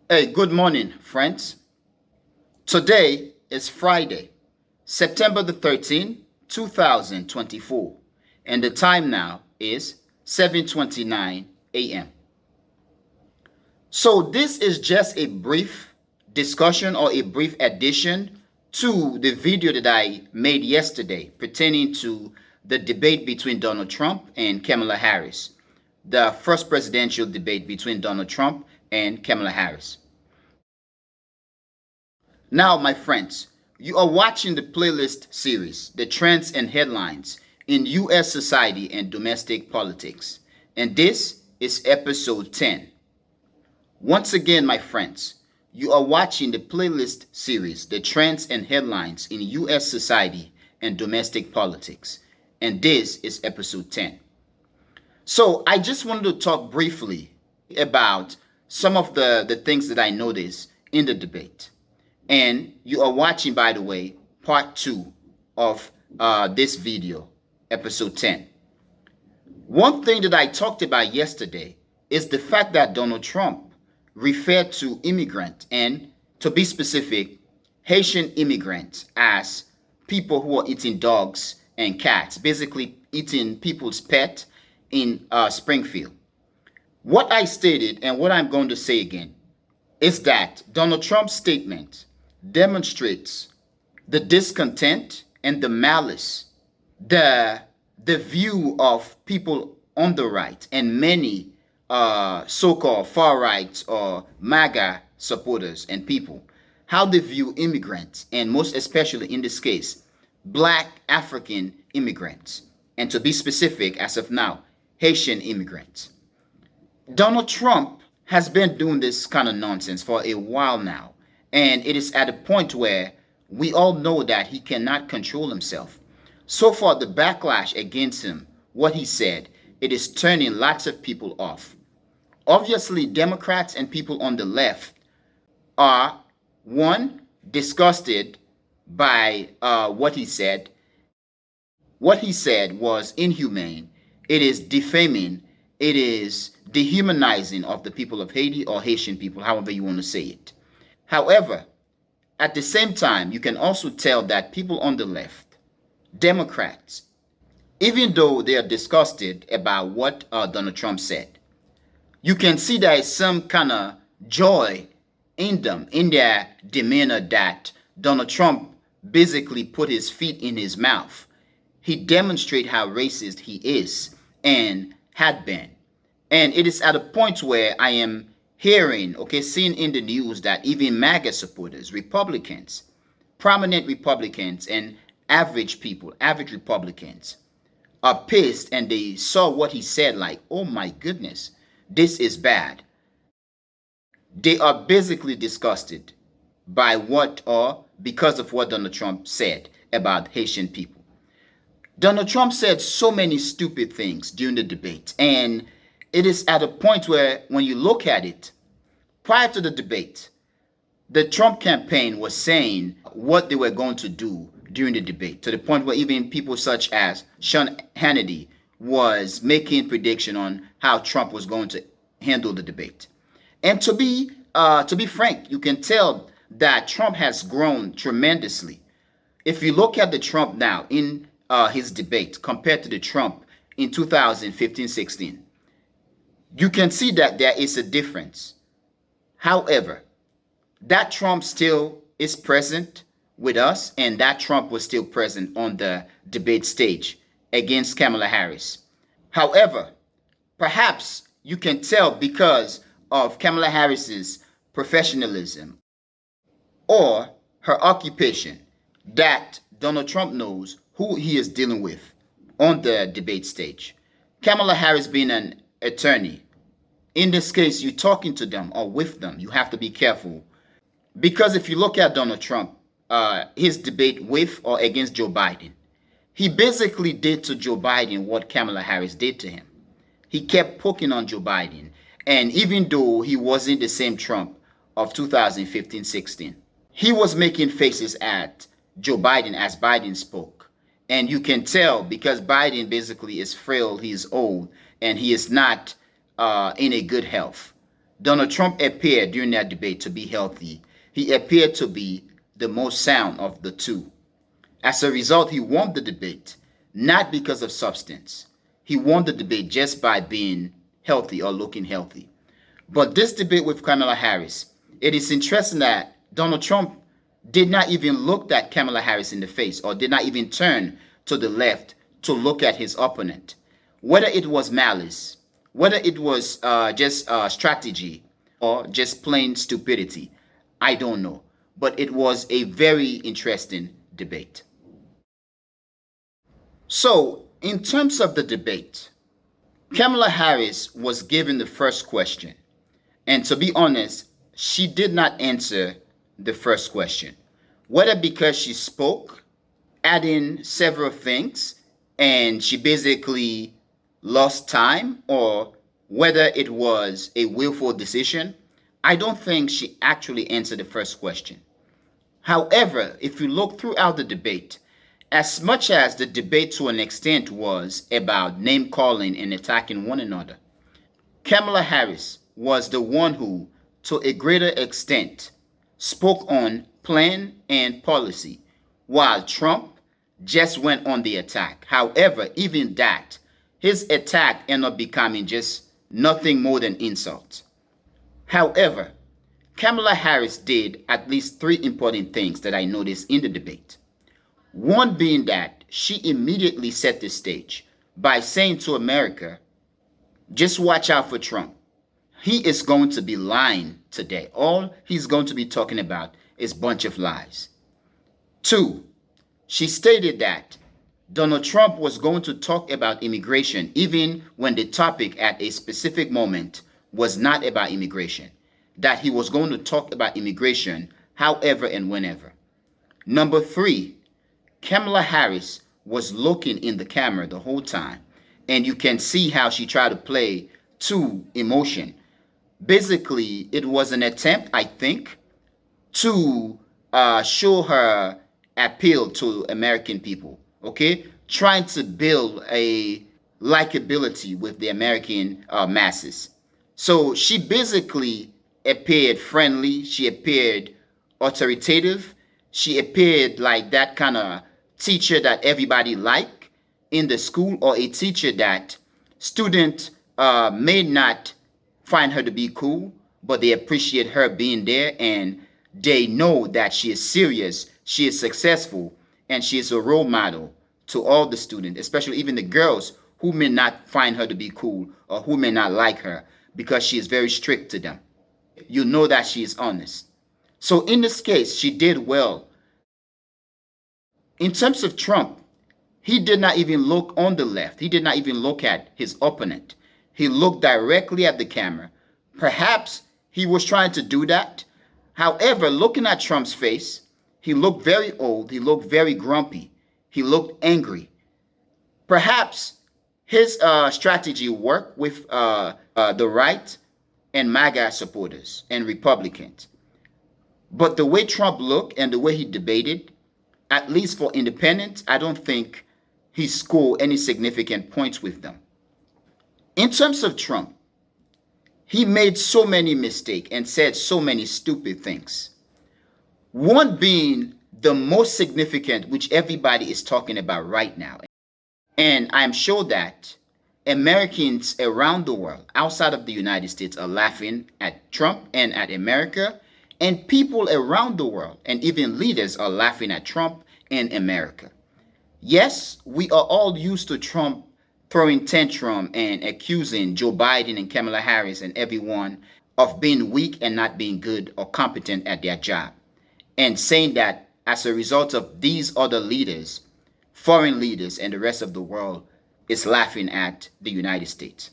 Hey, good morning, friends. Today is Friday, September the 13th, 2024, and the time now is 7:29 a.m. So this is just a brief discussion or a brief addition to the video that I made yesterday pertaining to the debate between Donald Trump and Kamala Harris, the first presidential debate between Donald Trump and Kamala Harris. Now, my friends, you are watching the playlist series, The Trends and Headlines in U.S. Society and Domestic Politics. And this is episode 10. Once again, my friends, you are watching the playlist series, The Trends and Headlines in U.S. Society and Domestic Politics. And this is episode 10. So I just wanted to talk briefly about some of the things that I noticed in the debate. And you are watching, by the way, part 2 of this video, episode 10. One thing that I talked about yesterday is the fact that Donald Trump referred to immigrants, and to be specific, Haitian immigrants, as people who are eating dogs and cats, basically eating people's pet in Springfield. What I stated and what I'm going to say again is that Donald Trump's statement demonstrates the discontent and the malice, the view of people on the right and many so-called far right or MAGA supporters and people, how they view immigrants, and most especially in this case, Black African immigrants, and to be specific, as of now, Haitian immigrants. Donald Trump has been doing this kind of nonsense for a while now. And it is at a point where we all know that he cannot control himself. So far, the backlash against him, what he said, it is turning lots of people off. Obviously, Democrats and people on the left are, one, disgusted by what he said. What he said was inhumane. It is defaming. It is dehumanizing of the people of Haiti or Haitian people, however you want to say it. However, at the same time, you can also tell that people on the left, Democrats, even though they are disgusted about what Donald Trump said, you can see there is some kind of joy in them, in their demeanor, that Donald Trump basically put his feet in his mouth. He demonstrated how racist he is and had been. And it is at a point where I am seeing in the news that even MAGA supporters, Republicans, prominent Republicans, and average people, average Republicans, are pissed, and they saw what he said like, oh my goodness, this is bad. They are basically disgusted by what, or because of what Donald Trump said about Haitian people. Donald Trump said so many stupid things during the debate, and it is at a point where when you look at it, prior to the debate, the Trump campaign was saying what they were going to do during the debate, to the point where even people such as Sean Hannity was making prediction on how Trump was going to handle the debate. And to be frank, you can tell that Trump has grown tremendously. If you look at the Trump now in his debate compared to the Trump in 2015-16, you can see that there is a difference. However, that Trump still is present with us, and that Trump was still present on the debate stage against Kamala Harris. However, perhaps you can tell because of Kamala Harris's professionalism or her occupation that Donald Trump knows who he is dealing with on the debate stage. Kamala Harris being an attorney, in this case, you're talking to them or with them. You have to be careful. Because if you look at Donald Trump, his debate with or against Joe Biden, he basically did to Joe Biden what Kamala Harris did to him. He kept poking on Joe Biden. And even though he wasn't the same Trump of 2015-16, he was making faces at Joe Biden as Biden spoke. And you can tell because Biden basically is frail, he is old, and he is not in a good health. Donald Trump appeared during that debate to be healthy. He appeared to be the most sound of the two. As a result, he won the debate, not because of substance. He won the debate just by being healthy or looking healthy. But this debate with Kamala Harris, it is interesting that Donald Trump did not even look at Kamala Harris in the face or did not even turn to the left to look at his opponent. Whether it was malice, whether it was just strategy or just plain stupidity, I don't know. But it was a very interesting debate. So, in terms of the debate, Kamala Harris was given the first question. And to be honest, she did not answer the first question. Whether because she spoke, adding several things, and she basically lost time, or whether it was a willful decision, I don't think she actually answered the first question. However, if you look throughout the debate, as much as the debate to an extent was about name calling and attacking one another, Kamala Harris was the one who, to a greater extent, spoke on plan and policy, while Trump just went on the attack. However, even that, his attack ended up becoming just nothing more than insult. However, Kamala Harris did at least three important things that I noticed in the debate. One being that she immediately set the stage by saying to America, just watch out for Trump. He is going to be lying today. All he's going to be talking about is a bunch of lies. Two, she stated that Donald Trump was going to talk about immigration even when the topic at a specific moment was not about immigration. That he was going to talk about immigration however and whenever. Number three, Kamala Harris was looking in the camera the whole time, and you can see how she tried to play to emotion. Basically, it was an attempt, I think, to show her appeal to American people, okay? Trying to build a likability with the American masses. So she basically appeared friendly, she appeared authoritative, she appeared like that kind of teacher that everybody liked in the school, or a teacher that student may not find her to be cool, but they appreciate her being there and they know that she is serious, she is successful, and she is a role model to all the students, especially even the girls who may not find her to be cool or who may not like her because she is very strict to them. You know that she is honest. So in this case, she did well. In terms of Trump, he did not even look on the left. He did not even look at his opponent. He looked directly at the camera. Perhaps he was trying to do that. However, looking at Trump's face, he looked very old. He looked very grumpy. He looked angry. Perhaps his strategy worked with the right and MAGA supporters and Republicans. But the way Trump looked and the way he debated, at least for independents, I don't think he scored any significant points with them. In terms of Trump, he made so many mistakes and said so many stupid things. One being the most significant, which everybody is talking about right now. And I'm sure that Americans around the world, outside of the United States, are laughing at Trump and at America. And people around the world and even leaders are laughing at Trump and America. Yes, we are all used to Trump throwing tantrum and accusing Joe Biden and Kamala Harris and everyone of being weak and not being good or competent at their job. And saying that as a result of these other leaders, foreign leaders and the rest of the world is laughing at the United States.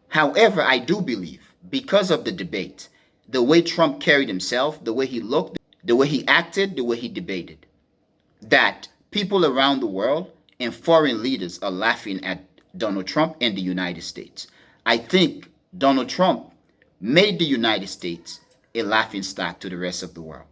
However, I do believe because of the debate, the way Trump carried himself, the way he looked, the way he acted, the way he debated, that people around the world and foreign leaders are laughing at Donald Trump and the United States. I think Donald Trump made the United States a laughingstock to the rest of the world.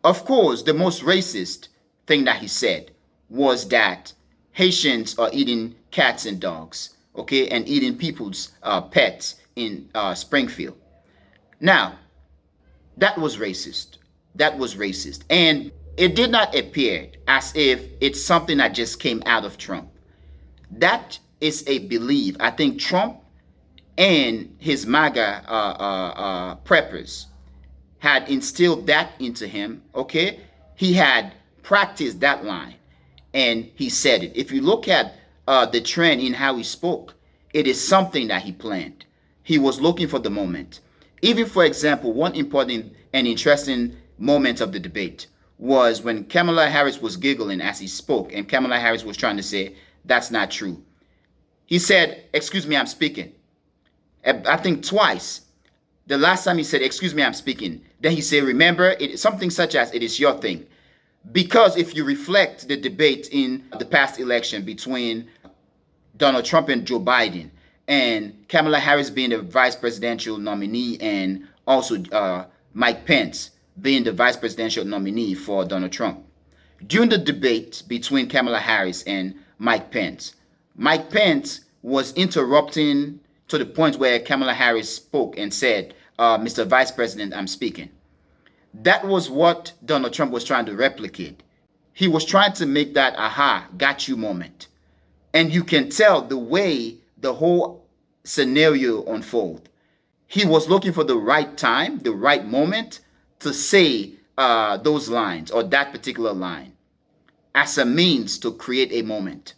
Of course, the most racist thing that he said was that Haitians are eating cats and dogs, okay, and eating people's pets in Springfield. Now, that was racist. That was racist. And it did not appear as if it's something that just came out of Trump. That is a belief. I think Trump and his MAGA preppers had instilled that into him, okay? He had practiced that line and he said it. If you look at the trend in how he spoke, it is something that he planned. He was looking for the moment. Even, for example, one important and interesting moment of the debate was when Kamala Harris was giggling as he spoke, and Kamala Harris was trying to say, that's not true. He said, excuse me, I'm speaking. I think twice. The last time he said, excuse me, I'm speaking. Then he said, remember, something such as, it is your thing. Because if you reflect the debate in the past election between Donald Trump and Joe Biden, and Kamala Harris being the vice presidential nominee, and also Mike Pence being the vice presidential nominee for Donald Trump. During the debate between Kamala Harris and Mike Pence was interrupting to the point where Kamala Harris spoke and said, Mr. Vice President, I'm speaking. That was what Donald Trump was trying to replicate. He was trying to make that aha, got you moment. And you can tell the way the whole scenario unfolded. He was looking for the right time, the right moment to say those lines or that particular line as a means to create a moment.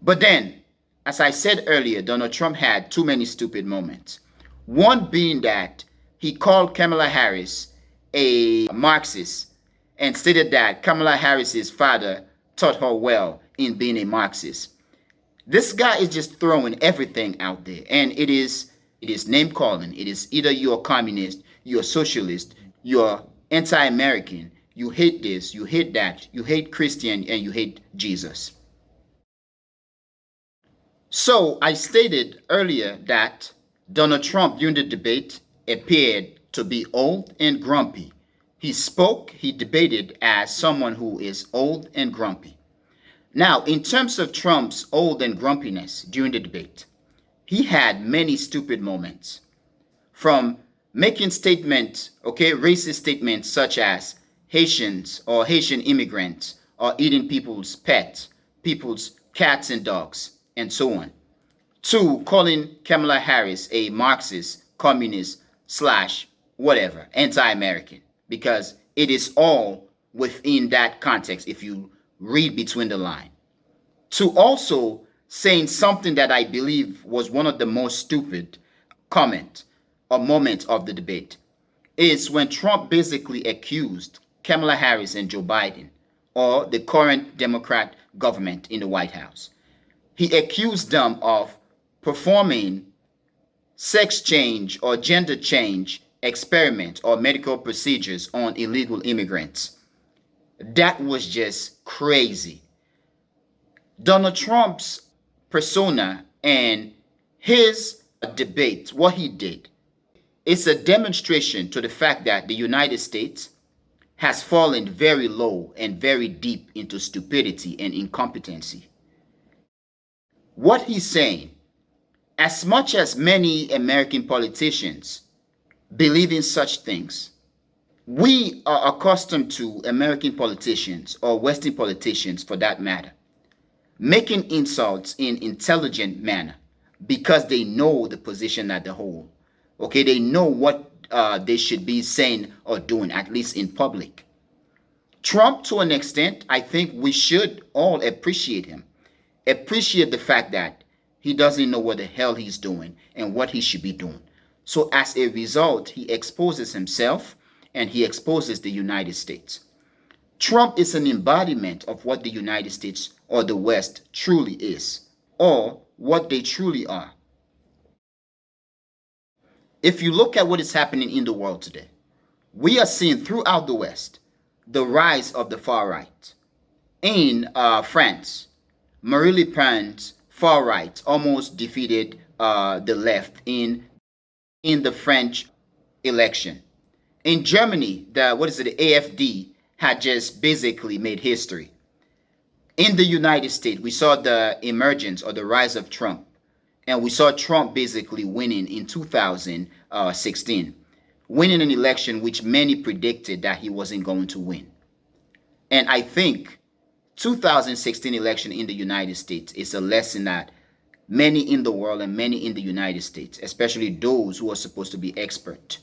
But then, as I said earlier, Donald Trump had too many stupid moments. One being that he called Kamala Harris a Marxist and stated that Kamala Harris's father taught her well in being a Marxist. This guy is just throwing everything out there, and it is name calling. It is either you're a communist, you're a socialist, you're anti-American, you hate this, you hate that, you hate Christian, and you hate Jesus. So I stated earlier that Donald Trump during the debate appeared to be old and grumpy. He spoke, he debated as someone who is old and grumpy. Now, in terms of Trump's old and grumpiness during the debate, he had many stupid moments. From making statements, racist statements such as Haitians or Haitian immigrants are eating people's pets, people's cats and dogs, and so on, to calling Kamala Harris a Marxist, communist, / whatever, anti-American, because it is all within that context if you read between the lines. To also saying something that I believe was one of the most stupid comment or moment of the debate is when Trump basically accused Kamala Harris and Joe Biden, or the current Democrat government in the White House. He accused them of performing sex change or gender change experiments or medical procedures on illegal immigrants. That was just crazy. Donald Trump's persona and his debate, what he did, is a demonstration to the fact that the United States has fallen very low and very deep into stupidity and incompetency. What he's saying, as much as many American politicians believe in such things, we are accustomed to American politicians, or Western politicians for that matter, making insults in intelligent manner because they know the position that they hold. They know what they should be saying or doing, at least in public. Trump, to an extent, I think we should all appreciate him. Appreciate the fact that he doesn't know what the hell he's doing and what he should be doing. So as a result, he exposes himself and he exposes the United States. Trump is an embodiment of what the United States or the West truly is, or what they truly are. If you look at what is happening in the world today, we are seeing throughout the West the rise of the far right. In France, Marine Le Pen's far right almost defeated the left in the French election. In Germany, the AfD had just basically made history. In the United States, we saw the emergence or the rise of Trump. And we saw Trump basically winning in 2016, winning an election which many predicted that he wasn't going to win. And I think 2016 election in the United States is a lesson that many in the world and many in the United States, especially those who are supposed to be expert,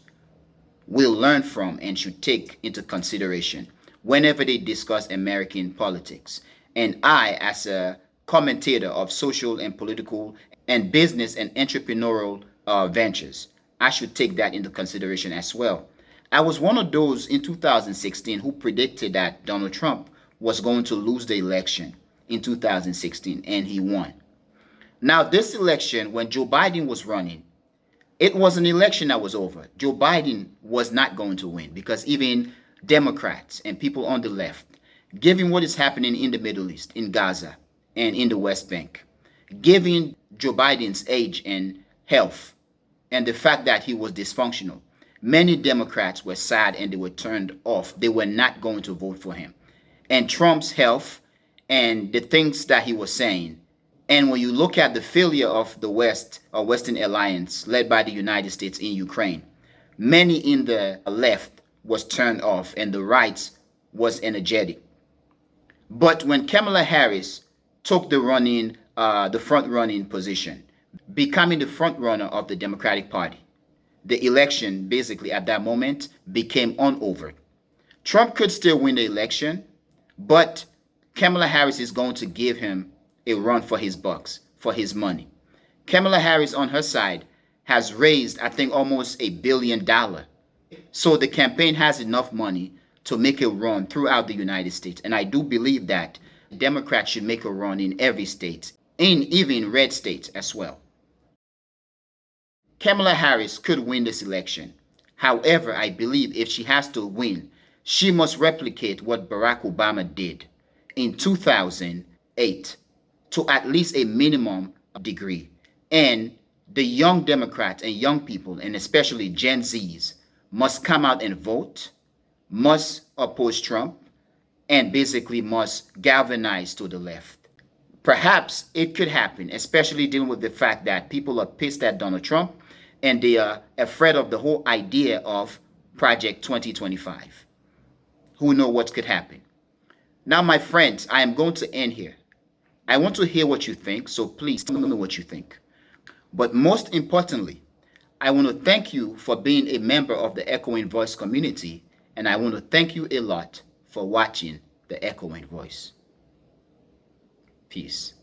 will learn from and should take into consideration whenever they discuss American politics. And I, as a commentator of social and political and business and entrepreneurial ventures, I should take that into consideration as well. I was one of those in 2016 who predicted that Donald Trump was going to lose the election in 2016, and he won. Now, this election, when Joe Biden was running, it was an election that was over. Joe Biden was not going to win because even Democrats and people on the left, given what is happening in the Middle East, in Gaza, and in the West Bank, given Joe Biden's age and health, and the fact that he was dysfunctional, many Democrats were sad and they were turned off. They were not going to vote for him. And Trump's health and the things that he was saying, and when you look at the failure of the West or Western alliance led by the United States in Ukraine, many in the left was turned off and the right was energetic. But when Kamala Harris took the front running position, becoming the front runner of the Democratic Party, the election basically at that moment became unovered. Trump could still win the election, but Kamala Harris is going to give him a run for his bucks, for his money. Kamala Harris on her side has raised, I think, almost $1 billion. So the campaign has enough money to make a run throughout the United States. And I do believe that Democrats should make a run in every state, in even red states as well. Kamala Harris could win this election. However, I believe if she has to win, she must replicate what Barack Obama did in 2008 to at least a minimum degree. And the young Democrats and young people, and especially Gen Zs, must come out and vote, must oppose Trump, and basically must galvanize to the left. Perhaps it could happen, especially dealing with the fact that people are pissed at Donald Trump and they are afraid of the whole idea of Project 2025. Who knows what could happen? Now, my friends, I am going to end here. I want to hear what you think, so please tell me what you think. But most importantly, I want to thank you for being a member of the Echoing Voice community, and I want to thank you a lot for watching the Echoing Voice. Peace.